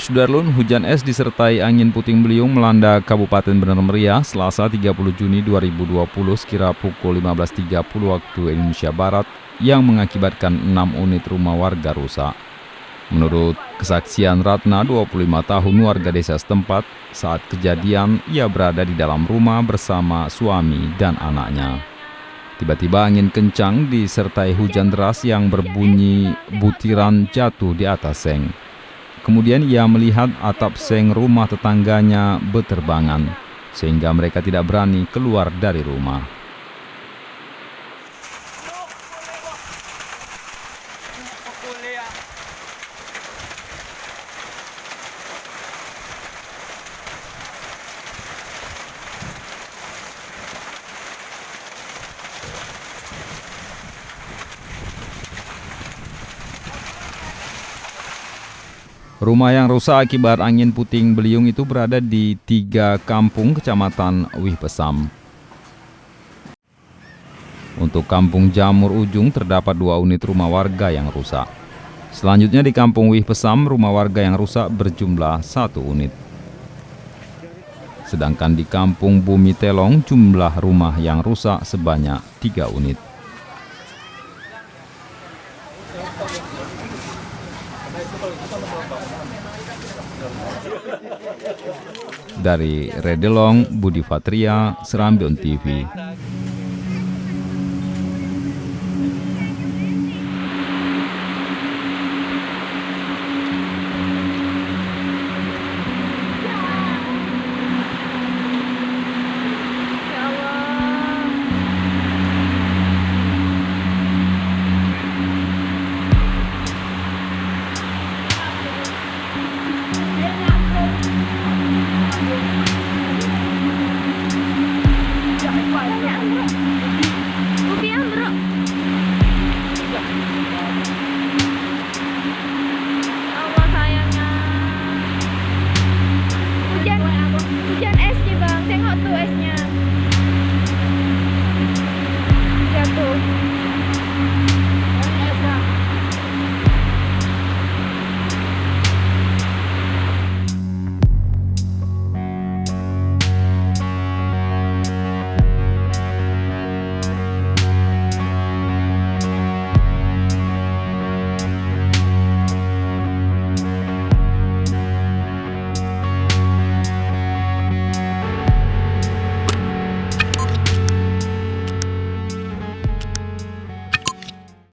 Sudarlun, hujan es disertai angin puting beliung melanda Kabupaten Bener Meriah Selasa 30 Juni 2020 sekira pukul 15.30 waktu Indonesia Barat yang mengakibatkan 6 unit rumah warga rusak. Menurut kesaksian Ratna, 25 tahun warga desa setempat, saat kejadian ia berada di dalam rumah bersama suami dan anaknya. Tiba-tiba angin kencang disertai hujan deras yang berbunyi butiran jatuh di atas seng. Kemudian ia melihat atap seng rumah tetangganya berterbangan, sehingga mereka tidak berani keluar dari rumah. Rumah yang rusak akibat angin puting beliung itu berada di 3 kampung kecamatan Wih Pesam. Untuk kampung Jamur Ujung terdapat 2 unit rumah warga yang rusak. Selanjutnya di kampung Wih Pesam, rumah warga yang rusak berjumlah 1 unit. Sedangkan di kampung Bumi Telong jumlah rumah yang rusak sebanyak 3 unit. Dari Redelong, Budi Fatria, Serambion TV.